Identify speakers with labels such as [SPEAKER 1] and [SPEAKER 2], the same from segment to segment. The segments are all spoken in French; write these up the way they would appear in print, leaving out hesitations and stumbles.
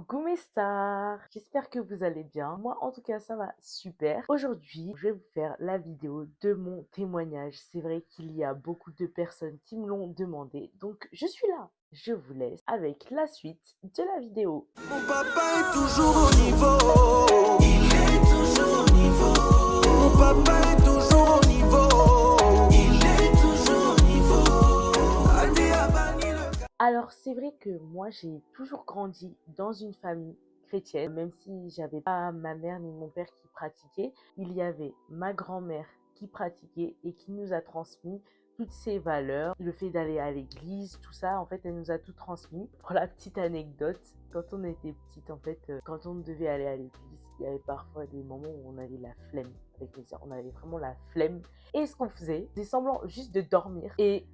[SPEAKER 1] Coucou mes stars, j'espère que vous allez bien. Moi en tout cas ça va super. Aujourd'hui je vais vous faire la vidéo de mon témoignage. C'est vrai qu'il y a beaucoup de personnes qui me l'ont demandé, donc je suis là. Je vous laisse avec la suite de la vidéo.
[SPEAKER 2] Mon papa est toujours au niveau. Il est toujours au niveau. Mon papa est toujours au niveau. Il est toujours au niveau. Adi a banni le...
[SPEAKER 1] Alors c'est vrai que moi j'ai toujours grandi dans une famille chrétienne, même si j'avais pas ma mère ni mon père qui pratiquaient, il y avait ma grand-mère qui pratiquait et qui nous a transmis toutes ces valeurs, le fait d'aller à l'église, tout ça, en fait, elle nous a tout transmis. Pour la petite anecdote, quand on était petite, en fait, quand on devait aller à l'église, il y avait parfois des moments où on avait la flemme avec mes sœurs, on avait vraiment la flemme. Et ce qu'on faisait, c'est semblant juste de dormir et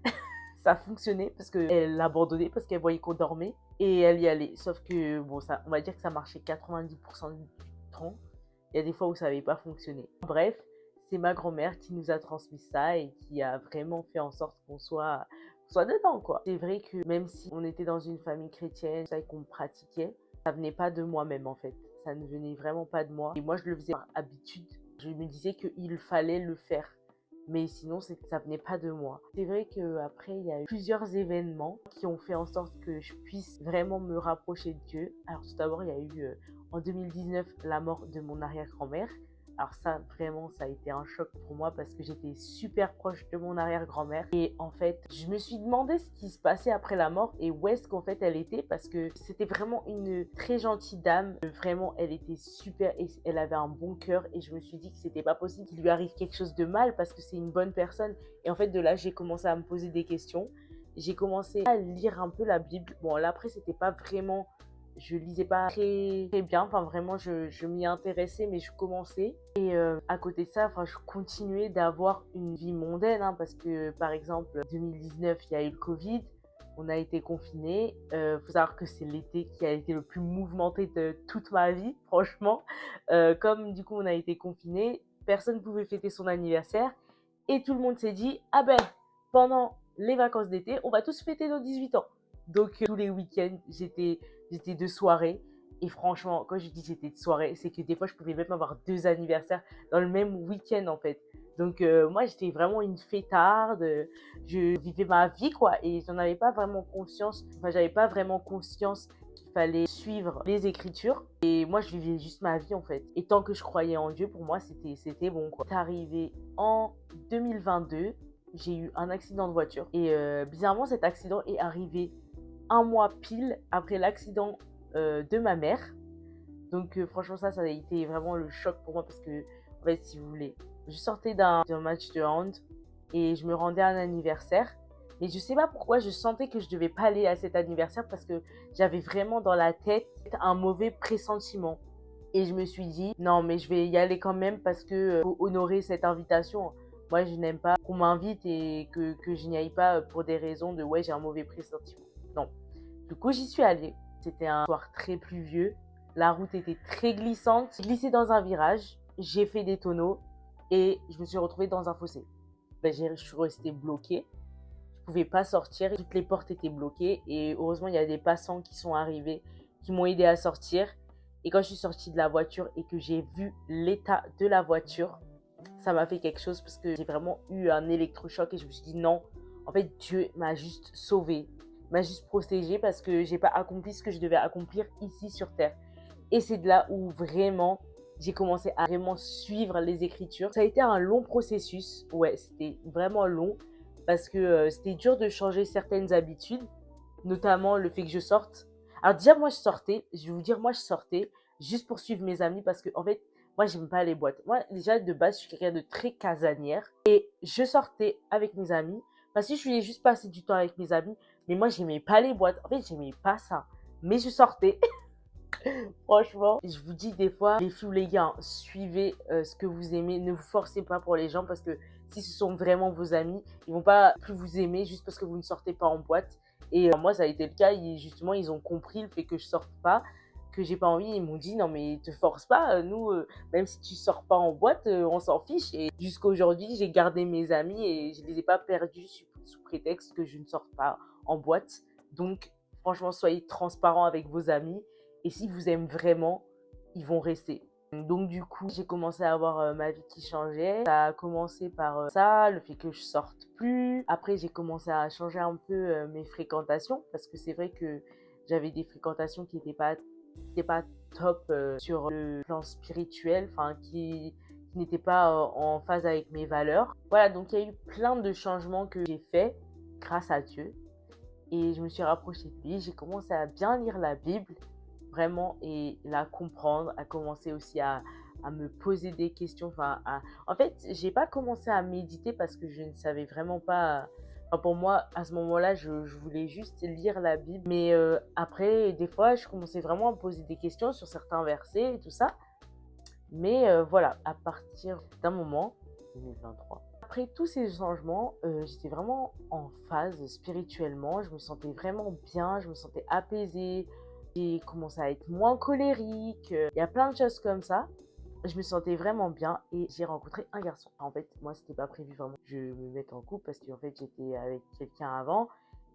[SPEAKER 1] ça fonctionnait parce qu'elle l'abandonnait parce qu'elle voyait qu'on dormait et elle y allait. Sauf que, bon, ça, on va dire que ça marchait 90% du temps. Il y a des fois où ça n'avait pas fonctionné. Bref, c'est ma grand-mère qui nous a transmis ça et qui a vraiment fait en sorte qu'on soit dedans, quoi. C'est vrai que même si on était dans une famille chrétienne et qu'on pratiquait, ça venait pas de moi-même en fait. Ça ne venait vraiment pas de moi. Et moi, je le faisais par habitude. Je me disais qu'il fallait le faire. Mais sinon, ça venait pas de moi. C'est vrai qu'après, il y a eu plusieurs événements qui ont fait en sorte que je puisse vraiment me rapprocher de Dieu. Alors tout d'abord, il y a eu en 2019 la mort de mon arrière-grand-mère. Alors ça, vraiment, ça a été un choc pour moi parce que j'étais super proche de mon arrière-grand-mère. Et en fait, je me suis demandé ce qui se passait après la mort et où est-ce qu'en fait elle était parce que c'était vraiment une très gentille dame. Vraiment, elle était super et elle avait un bon cœur et je me suis dit que c'était pas possible qu'il lui arrive quelque chose de mal parce que c'est une bonne personne. Et en fait, de là, j'ai commencé à me poser des questions. J'ai commencé à lire un peu la Bible. Bon, là, après, c'était pas vraiment... Je lisais pas très bien, enfin vraiment je m'y intéressais mais je commençais et à côté de ça, enfin je continuais d'avoir une vie mondaine parce que par exemple 2019 il y a eu le Covid, on a été confinés, faut savoir que c'est l'été qui a été le plus mouvementé de toute ma vie franchement, comme du coup on a été confinés, personne ne pouvait fêter son anniversaire et tout le monde s'est dit ah ben pendant les vacances d'été on va tous fêter nos 18 ans. Donc tous les week-ends j'étais de soirée. Et franchement, quand je dis j'étais de soirée, c'est que des fois, je pouvais même avoir 2 anniversaires dans le même week-end, en fait. Donc, moi, j'étais vraiment une fêtarde. Je vivais ma vie, quoi. Et j'en avais pas vraiment conscience. Enfin, j'avais pas vraiment conscience qu'il fallait suivre les écritures. Et moi, je vivais juste ma vie, en fait. Et tant que je croyais en Dieu, pour moi, c'était bon, quoi. C'est arrivé en 2022. J'ai eu un accident de voiture. Et bizarrement, cet accident est arrivé un mois pile après l'accident de ma mère. Donc franchement ça a été vraiment le choc pour moi parce que en fait si vous voulez, je sortais d'un match de hand et je me rendais à un anniversaire. Mais je sais pas pourquoi je sentais que je devais pas aller à cet anniversaire parce que j'avais vraiment dans la tête un mauvais pressentiment. Et je me suis dit non mais je vais y aller quand même parce que faut honorer cette invitation. Moi je n'aime pas qu'on m'invite et que je n'y aille pas pour des raisons de ouais j'ai un mauvais pressentiment. Non. Du coup, j'y suis allée. C'était un soir très pluvieux. La route était très glissante. J'ai glissé dans un virage. J'ai fait des tonneaux et je me suis retrouvée dans un fossé. Je suis restée bloquée. Je ne pouvais pas sortir. Toutes les portes étaient bloquées et heureusement, il y a des passants qui sont arrivés, qui m'ont aidé à sortir. Et quand je suis sortie de la voiture et que j'ai vu l'état de la voiture, ça m'a fait quelque chose parce que j'ai vraiment eu un électrochoc et je me suis dit non, en fait Dieu m'a juste sauvée, m'a juste protégée parce que j'ai pas accompli ce que je devais accomplir ici sur terre. Et c'est de là où vraiment j'ai commencé à vraiment suivre les écritures. Ça a été un long processus, ouais, c'était vraiment long parce que c'était dur de changer certaines habitudes, notamment le fait que je sorte. Alors déjà moi je sortais, je vais vous dire moi je sortais juste pour suivre mes amis parce que en fait moi j'aime pas les boîtes. Moi déjà de base je suis quelqu'un de très casanière et je sortais avec mes amis parce que je voulais juste passer du temps avec mes amis, mais moi j'aimais pas les boîtes. En fait j'aimais pas ça, mais je sortais. Franchement, je vous dis des fois, les filles ou les gars, suivez ce que vous aimez. Ne vous forcez pas pour les gens parce que si ce sont vraiment vos amis, ils vont pas plus vous aimer juste parce que vous ne sortez pas en boîte. Et moi, ça a été le cas. Justement, ils ont compris le fait que je sorte pas, que j'ai pas envie. Ils m'ont dit non mais te force pas. Nous, même si tu sors pas en boîte, on s'en fiche. Et jusqu'à aujourd'hui, j'ai gardé mes amis et je les ai pas perdus sous prétexte que je ne sors pas en boîte. Donc, franchement, soyez transparents avec vos amis. Et s'ils vous aiment vraiment, ils vont rester. Donc du coup, j'ai commencé à avoir ma vie qui changeait. Ça a commencé par ça, le fait que je sorte plus. Après, j'ai commencé à changer un peu mes fréquentations parce que c'est vrai que j'avais des fréquentations qui n'étaient pas top sur le plan spirituel, enfin qui n'étaient pas en phase avec mes valeurs. Voilà, donc il y a eu plein de changements que j'ai faits grâce à Dieu. Et je me suis rapprochée de lui, j'ai commencé à bien lire la Bible, vraiment, et la comprendre, à commencer aussi à me poser des questions. En fait, j'ai pas commencé à méditer parce que je ne savais vraiment pas. Enfin, pour moi, à ce moment-là, je voulais juste lire la Bible. Mais après, des fois, je commençais vraiment à me poser des questions sur certains versets et tout ça. Mais voilà, à partir d'un moment, 2023, après tous ces changements, j'étais vraiment en phase spirituellement. Je me sentais vraiment bien, je me sentais apaisée. J'ai commencé à être moins colérique. Il y a plein de choses comme ça. Je me sentais vraiment bien et j'ai rencontré un garçon. En fait, moi, c'était pas prévu vraiment que je me mette en couple parce qu'en fait, j'étais avec quelqu'un avant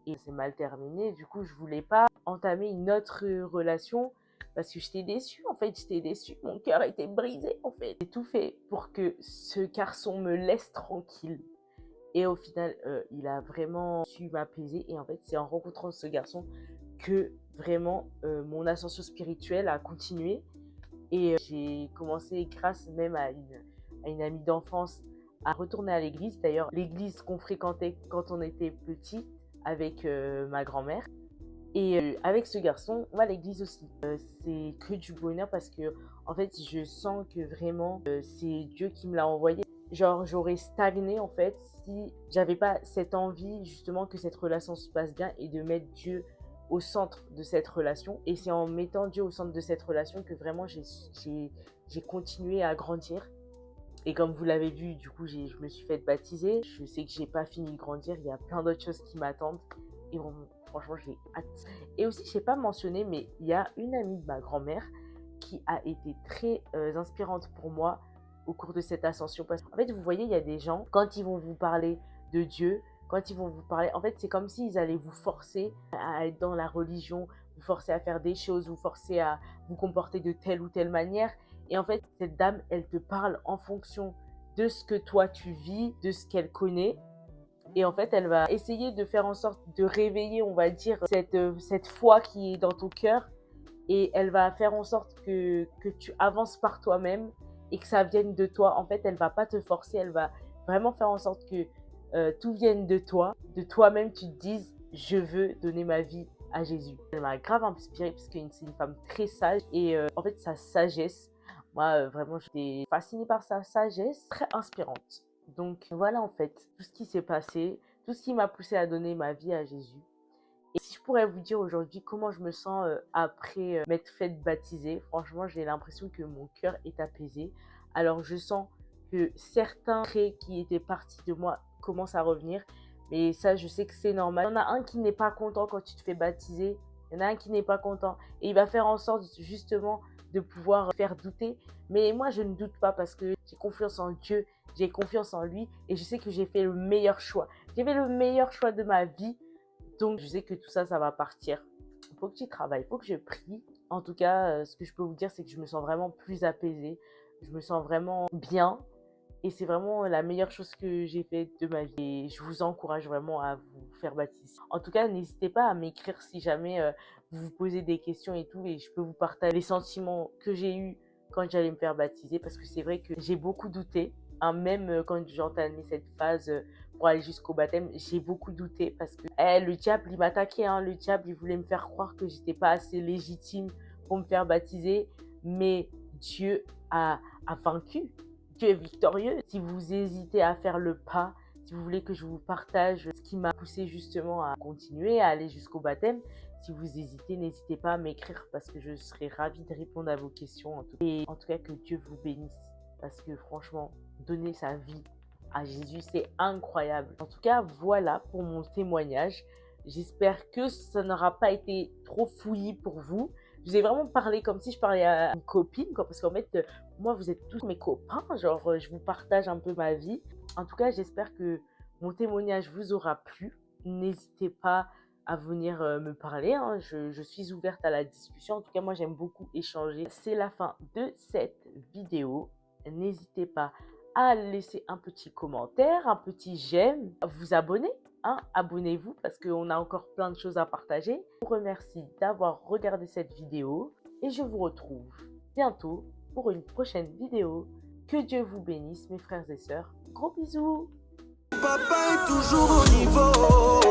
[SPEAKER 1] et c'est mal terminé. Du coup, je voulais pas entamer une autre relation parce que j'étais déçue. En fait, j'étais déçue. Mon cœur était brisé. En fait, j'ai tout fait pour que ce garçon me laisse tranquille. Et au final, il a vraiment su m'apaiser. Et en fait, c'est en rencontrant ce garçon que vraiment mon ascension spirituelle a continué. Et j'ai commencé, grâce même à une amie d'enfance, à retourner à l'église. D'ailleurs, l'église qu'on fréquentait quand on était petit avec ma grand-mère. Et avec ce garçon, on va à l'église aussi. C'est que du bonheur parce que, en fait, je sens que vraiment, c'est Dieu qui me l'a envoyé. Genre, j'aurais stagné, en fait, si j'avais pas cette envie, justement, que cette relation se passe bien et de mettre Dieu au centre de cette relation. Et c'est en mettant Dieu au centre de cette relation que vraiment j'ai continué à grandir. Et comme vous l'avez vu, du coup, je me suis fait baptiser. Je sais que j'ai pas fini de grandir. Il y a plein d'autres choses qui m'attendent. Et franchement, j'ai hâte. Et aussi, je n'ai pas mentionné, mais il y a une amie de ma grand-mère qui a été très inspirante pour moi au cours de cette ascension. Parce qu'en fait, vous voyez, il y a des gens, quand ils vont vous parler de Dieu, quand ils vont vous parler, en fait, c'est comme s'ils allaient vous forcer à être dans la religion, vous forcer à faire des choses, vous forcer à vous comporter de telle ou telle manière. Et en fait, cette dame, elle te parle en fonction de ce que toi tu vis, de ce qu'elle connaît. Et en fait, elle va essayer de faire en sorte de réveiller, on va dire, cette foi qui est dans ton cœur. Et elle va faire en sorte que tu avances par toi-même et que ça vienne de toi. En fait, elle va pas te forcer, elle va vraiment faire en sorte que tout vienne de toi. De toi-même, tu te dises, je veux donner ma vie à Jésus. Elle m'a grave inspirée parce que c'est une femme très sage. Et en fait, sa sagesse, moi, vraiment, j'étais fascinée par sa sagesse, très inspirante. Donc voilà, en fait, tout ce qui s'est passé, tout ce qui m'a poussé à donner ma vie à Jésus. Et si je pourrais vous dire aujourd'hui comment je me sens après m'être faite baptiser, franchement, j'ai l'impression que mon cœur est apaisé. Alors, je sens que certains traits qui étaient partis de moi commencent à revenir. Mais ça, je sais que c'est normal. Il y en a un qui n'est pas content quand tu te fais baptiser. Il y en a un qui n'est pas content. Et il va faire en sorte justement de pouvoir faire douter. Mais moi, je ne doute pas parce que j'ai confiance en Dieu, j'ai confiance en lui et je sais que j'ai fait le meilleur choix. J'ai fait le meilleur choix de ma vie. Donc, je sais que tout ça, ça va partir. Il faut que j'y travaille, il faut que je prie. En tout cas, ce que je peux vous dire, c'est que je me sens vraiment plus apaisée. Je me sens vraiment bien. Et c'est vraiment la meilleure chose que j'ai faite de ma vie. Et je vous encourage vraiment à vous faire baptiser. En tout cas, n'hésitez pas à m'écrire si jamais vous vous posez des questions et tout. Et je peux vous partager les sentiments que j'ai eus quand j'allais me faire baptiser. Parce que c'est vrai que j'ai beaucoup douté. Hein, même quand j'ai entamé cette phase pour aller jusqu'au baptême, j'ai beaucoup douté. Parce que le diable, il m'attaquait. Hein, le diable, il voulait me faire croire que j'étais pas assez légitime pour me faire baptiser. Mais Dieu a vaincu. Dieu est victorieux. Si vous hésitez à faire le pas, si vous voulez que je vous partage ce qui m'a poussé justement à continuer, à aller jusqu'au baptême, si vous hésitez, n'hésitez pas à m'écrire parce que je serai ravie de répondre à vos questions. Et en tout cas, que Dieu vous bénisse parce que franchement, donner sa vie à Jésus, c'est incroyable. En tout cas, voilà pour mon témoignage. J'espère que ça n'aura pas été trop fouillis pour vous. Je vous ai vraiment parlé comme si je parlais à une copine, quoi, parce qu'en fait, moi, vous êtes tous mes copains. Genre, je vous partage un peu ma vie. En tout cas, j'espère que mon témoignage vous aura plu. N'hésitez pas à venir me parler, hein. Je suis ouverte à la discussion. En tout cas, moi, j'aime beaucoup échanger. C'est la fin de cette vidéo. N'hésitez pas à laisser un petit commentaire, un petit j'aime, à vous abonner. Hein, abonnez-vous parce qu'on a encore plein de choses à partager. Je vous remercie d'avoir regardé cette vidéo et je vous retrouve bientôt pour une prochaine vidéo. Que Dieu vous bénisse, mes frères et sœurs. Gros bisous.
[SPEAKER 2] Papa est toujours au niveau.